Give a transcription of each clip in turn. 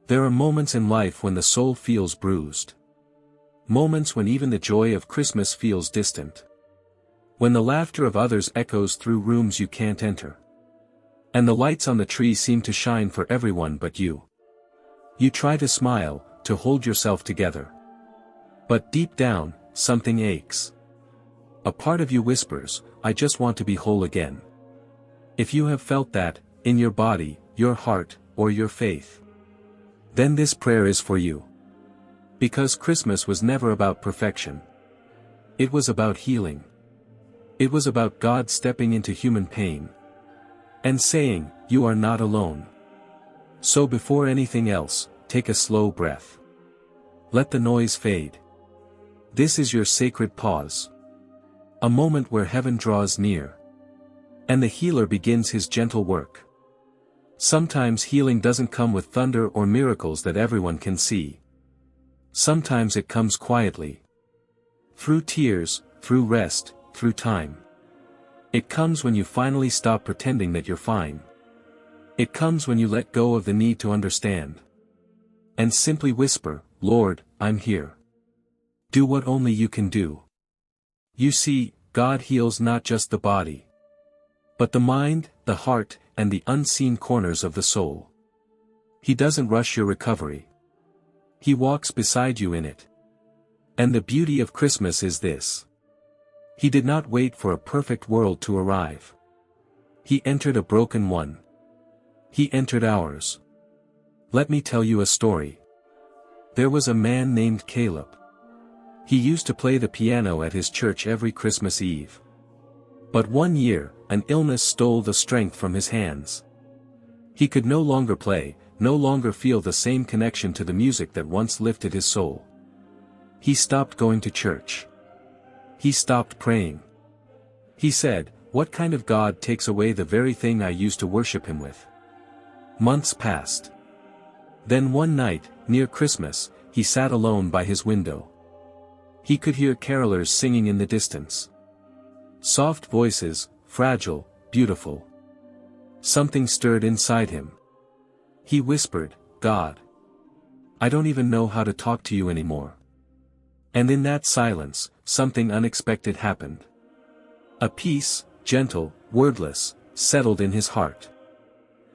There are moments in life when the soul feels bruised. Moments when even the joy of Christmas feels distant. When the laughter of others echoes through rooms you can't enter. And the lights on the tree seem to shine for everyone but you. You try to smile, to hold yourself together. But deep down, something aches. A part of you whispers, I just want to be whole again. If you have felt that, in your body, your heart, or your faith, then this prayer is for you. Because Christmas was never about perfection. It was about healing. It was about God stepping into human pain. And saying, you are not alone. So before anything else, take a slow breath. Let the noise fade. This is your sacred pause. A moment where heaven draws near. And the healer begins his gentle work. Sometimes healing doesn't come with thunder or miracles that everyone can see. Sometimes it comes quietly. Through tears, through rest, through time. It comes when you finally stop pretending that you're fine. It comes when you let go of the need to understand. And simply whisper, Lord, I'm here. Do what only you can do. You see, God heals not just the body, but the mind, the heart, and the unseen corners of the soul. He doesn't rush your recovery. He walks beside you in it. And the beauty of Christmas is this. He did not wait for a perfect world to arrive. He entered a broken one. He entered ours. Let me tell you a story. There was a man named Caleb. He used to play the piano at his church every Christmas Eve. But one year, an illness stole the strength from his hands. He could no longer play, no longer feel the same connection to the music that once lifted his soul. He stopped going to church. He stopped praying. He said, what kind of God takes away the very thing I used to worship him with? Months passed. Then one night, near Christmas, he sat alone by his window. He could hear carolers singing in the distance. Soft voices, fragile, beautiful. Something stirred inside him. He whispered, God, I don't even know how to talk to you anymore. And in that silence, something unexpected happened. A peace, gentle, wordless, settled in his heart.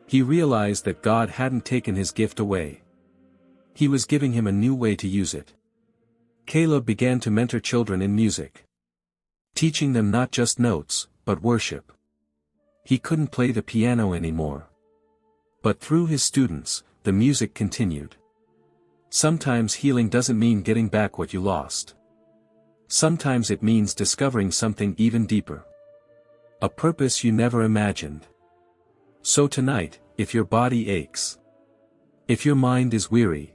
He realized that God hadn't taken his gift away. He was giving him a new way to use it. Caleb began to mentor children in music. Teaching them not just notes, but worship. He couldn't play the piano anymore. But through his students, the music continued. Sometimes healing doesn't mean getting back what you lost. Sometimes it means discovering something even deeper. A purpose you never imagined. So tonight, if your body aches, if your mind is weary,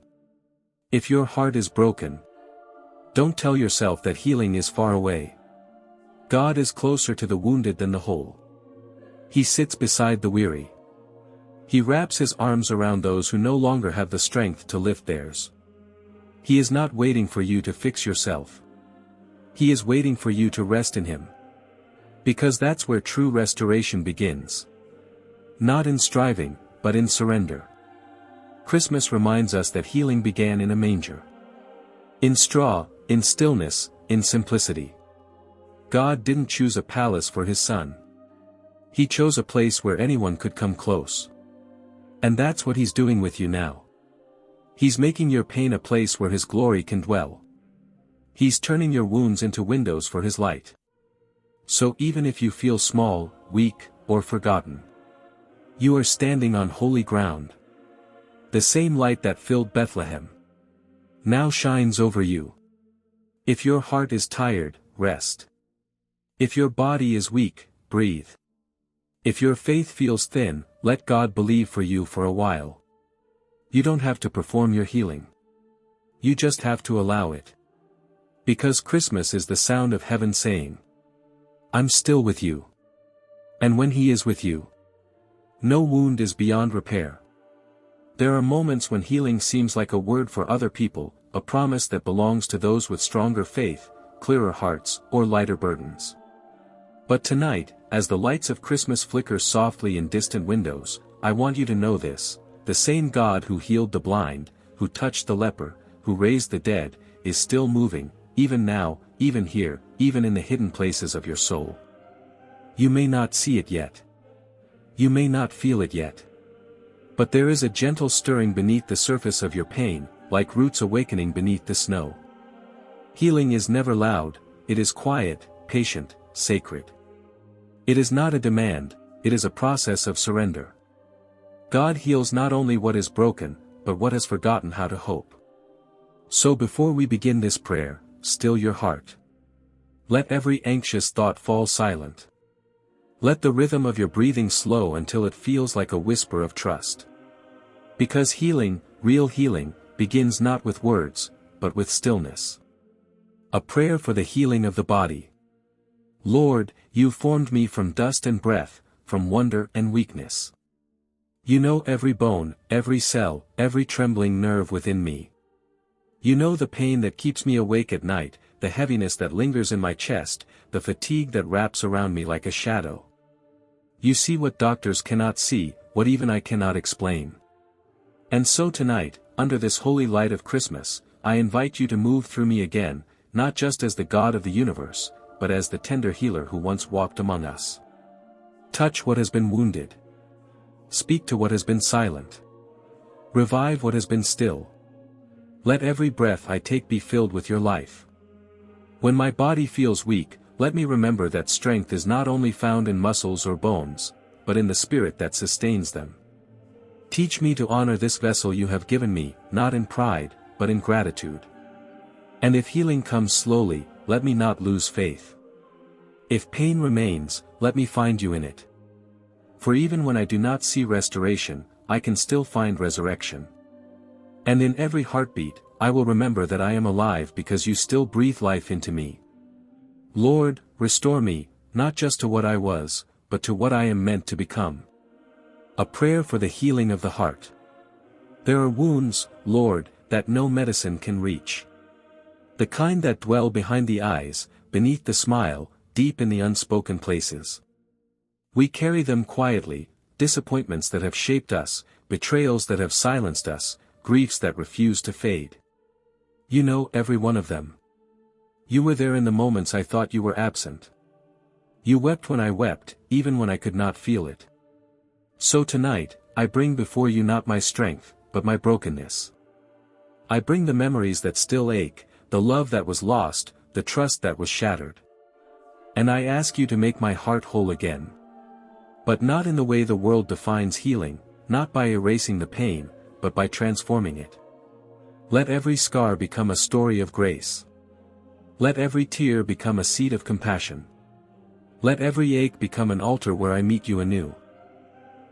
if your heart is broken, don't tell yourself that healing is far away. God is closer to the wounded than the whole. He sits beside the weary. He wraps his arms around those who no longer have the strength to lift theirs. He is not waiting for you to fix yourself. He is waiting for you to rest in him. Because that's where true restoration begins. Not in striving, but in surrender. Christmas reminds us that healing began in a manger. In straw, in stillness, in simplicity. God didn't choose a palace for his son. He chose a place where anyone could come close. And that's what he's doing with you now. He's making your pain a place where his glory can dwell. He's turning your wounds into windows for his light. So even if you feel small, weak, or forgotten, you are standing on holy ground. The same light that filled Bethlehem now shines over you. If your heart is tired, rest. If your body is weak, breathe. If your faith feels thin, let God believe for you for a while. You don't have to perform your healing. You just have to allow it. Because Christmas is the sound of heaven saying, I'm still with you. And when he is with you, no wound is beyond repair. There are moments when healing seems like a word for other people, a promise that belongs to those with stronger faith, clearer hearts, or lighter burdens. But tonight, as the lights of Christmas flicker softly in distant windows, I want you to know this: the same God who healed the blind, who touched the leper, who raised the dead, is still moving, even now, even here, even in the hidden places of your soul. You may not see it yet. You may not feel it yet. But there is a gentle stirring beneath the surface of your pain, like roots awakening beneath the snow. Healing is never loud, it is quiet, patient, sacred. It is not a demand, it is a process of surrender. God heals not only what is broken, but what has forgotten how to hope. So before we begin this prayer, still your heart. Let every anxious thought fall silent. Let the rhythm of your breathing slow until it feels like a whisper of trust. Because healing, real healing, begins not with words, but with stillness. A prayer for the healing of the body. Lord, you formed me from dust and breath, from wonder and weakness. You know every bone, every cell, every trembling nerve within me. You know the pain that keeps me awake at night, the heaviness that lingers in my chest, the fatigue that wraps around me like a shadow. You see what doctors cannot see, what even I cannot explain. And so tonight, under this holy light of Christmas, I invite you to move through me again, not just as the God of the universe, but as the tender healer who once walked among us. Touch what has been wounded. Speak to what has been silent. Revive what has been still. Let every breath I take be filled with your life. When my body feels weak, let me remember that strength is not only found in muscles or bones, but in the spirit that sustains them. Teach me to honor this vessel you have given me, not in pride, but in gratitude. And if healing comes slowly, let me not lose faith. If pain remains, let me find you in it. For even when I do not see restoration, I can still find resurrection. And in every heartbeat, I will remember that I am alive because you still breathe life into me. Lord, restore me, not just to what I was, but to what I am meant to become. A prayer for the healing of the heart. There are wounds, Lord, that no medicine can reach. The kind that dwell behind the eyes, beneath the smile, deep in the unspoken places. We carry them quietly, disappointments that have shaped us, betrayals that have silenced us, griefs that refuse to fade. You know every one of them. You were there in the moments I thought you were absent. You wept when I wept, even when I could not feel it. So tonight, I bring before you not my strength, but my brokenness. I bring the memories that still ache, the love that was lost, the trust that was shattered. And I ask you to make my heart whole again. But not in the way the world defines healing, not by erasing the pain, but by transforming it. Let every scar become a story of grace. Let every tear become a seed of compassion. Let every ache become an altar where I meet you anew.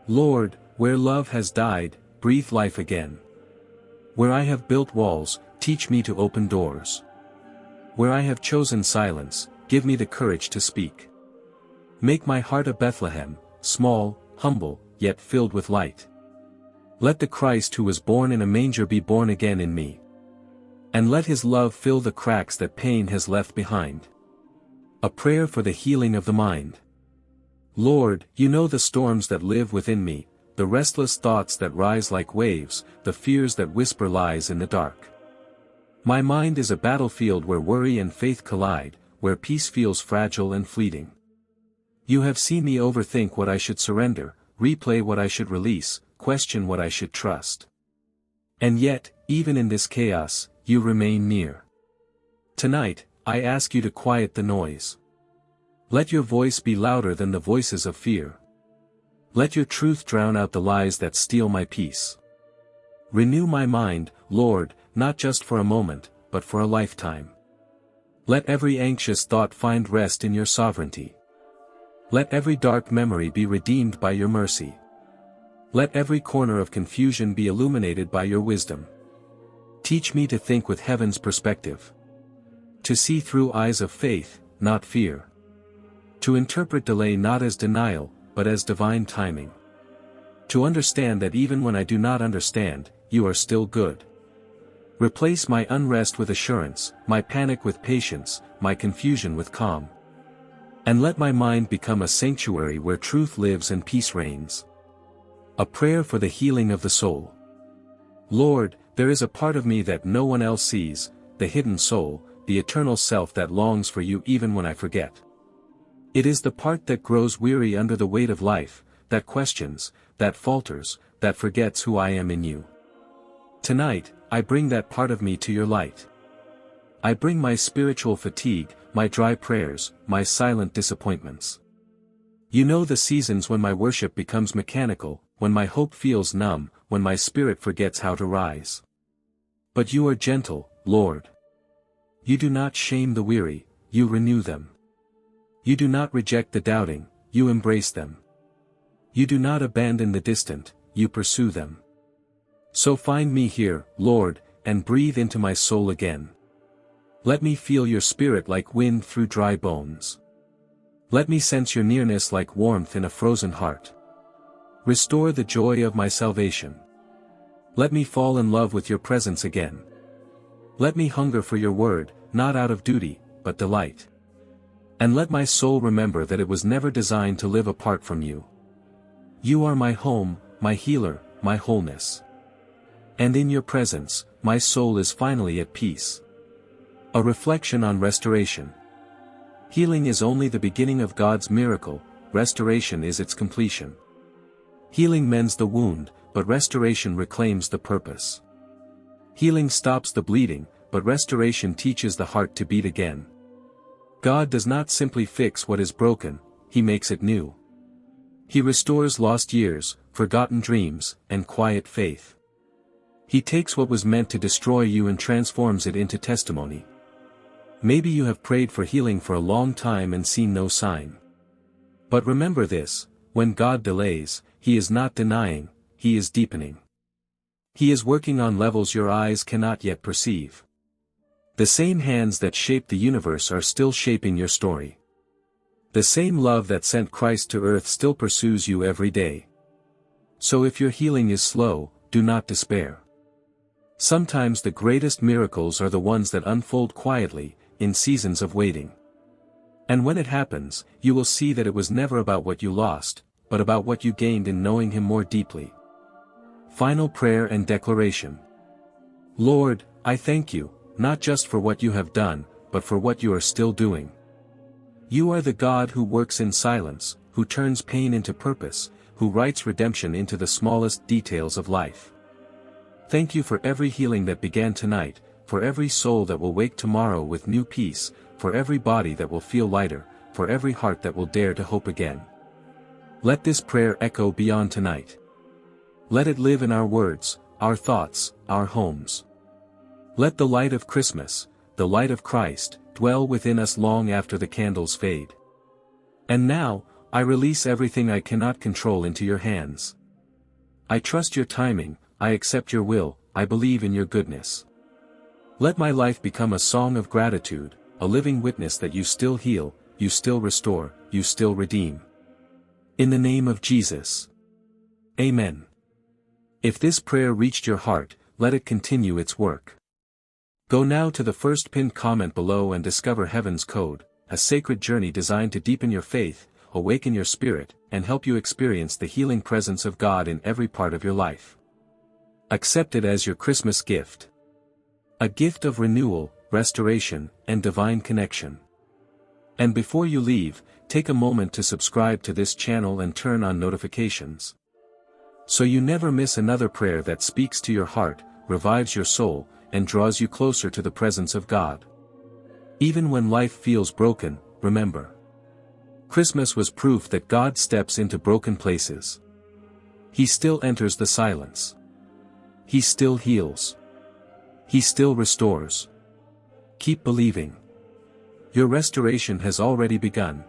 Lord, where love has died, breathe life again. Where I have built walls, teach me to open doors. Where I have chosen silence, give me the courage to speak. Make my heart a Bethlehem, small, humble, yet filled with light. Let the Christ who was born in a manger be born again in me. And let his love fill the cracks that pain has left behind. A prayer for the healing of the mind. Lord, you know the storms that live within me, the restless thoughts that rise like waves, the fears that whisper lies in the dark. My mind is a battlefield where worry and faith collide, where peace feels fragile and fleeting. You have seen me overthink what I should surrender, replay what I should release, question what I should trust. And yet, even in this chaos, you remain near. Tonight, I ask you to quiet the noise. Let your voice be louder than the voices of fear. Let your truth drown out the lies that steal my peace. Renew my mind, Lord, not just for a moment, but for a lifetime. Let every anxious thought find rest in your sovereignty. Let every dark memory be redeemed by your mercy. Let every corner of confusion be illuminated by your wisdom. Teach me to think with heaven's perspective. To see through eyes of faith, not fear. To interpret delay not as denial, but as divine timing. To understand that even when I do not understand, you are still good. Replace my unrest with assurance, my panic with patience, my confusion with calm. And let my mind become a sanctuary where truth lives and peace reigns. A prayer for the healing of the soul. Lord, there is a part of me that no one else sees, the hidden soul, the eternal self that longs for you even when I forget. It is the part that grows weary under the weight of life, that questions, that falters, that forgets who I am in you. Tonight, I bring that part of me to your light. I bring my spiritual fatigue, my dry prayers, my silent disappointments. You know the seasons when my worship becomes mechanical, when my hope feels numb, when my spirit forgets how to rise. But you are gentle, Lord. You do not shame the weary, you renew them. You do not reject the doubting, you embrace them. You do not abandon the distant, you pursue them. So find me here, Lord, and breathe into my soul again. Let me feel your spirit like wind through dry bones. Let me sense your nearness like warmth in a frozen heart. Restore the joy of my salvation. Let me fall in love with your presence again. Let me hunger for your word, not out of duty, but delight. And let my soul remember that it was never designed to live apart from you. You are my home, my healer, my wholeness. And in your presence, my soul is finally at peace. A reflection on restoration. Healing is only the beginning of God's miracle, restoration is its completion. Healing mends the wound, but restoration reclaims the purpose. Healing stops the bleeding, but restoration teaches the heart to beat again. God does not simply fix what is broken, He makes it new. He restores lost years, forgotten dreams, and quiet faith. He takes what was meant to destroy you and transforms it into testimony. Maybe you have prayed for healing for a long time and seen no sign. But remember this, when God delays, He is not denying, He is deepening. He is working on levels your eyes cannot yet perceive. The same hands that shaped the universe are still shaping your story. The same love that sent Christ to earth still pursues you every day. So if your healing is slow, do not despair. Sometimes the greatest miracles are the ones that unfold quietly, in seasons of waiting. And when it happens, you will see that it was never about what you lost, but about what you gained in knowing Him more deeply. Final prayer and declaration. Lord, I thank you, not just for what you have done, but for what you are still doing. You are the God who works in silence, who turns pain into purpose, who writes redemption into the smallest details of life. Thank you for every healing that began tonight, for every soul that will wake tomorrow with new peace, for every body that will feel lighter, for every heart that will dare to hope again. Let this prayer echo beyond tonight. Let it live in our words, our thoughts, our homes. Let the light of Christmas, the light of Christ, dwell within us long after the candles fade. And now, I release everything I cannot control into your hands. I trust your timing, I accept your will, I believe in your goodness. Let my life become a song of gratitude, a living witness that you still heal, you still restore, you still redeem. In the name of Jesus. Amen. If this prayer reached your heart, let it continue its work. Go now to the first pinned comment below and discover Heaven's Code, a sacred journey designed to deepen your faith, awaken your spirit, and help you experience the healing presence of God in every part of your life. Accept it as your Christmas gift. A gift of renewal, restoration, and divine connection. And before you leave, take a moment to subscribe to this channel and turn on notifications. So you never miss another prayer that speaks to your heart, revives your soul, and draws you closer to the presence of God. Even when life feels broken, remember. Christmas was proof that God steps into broken places. He still enters the silence. He still heals. He still restores. Keep believing. Your restoration has already begun.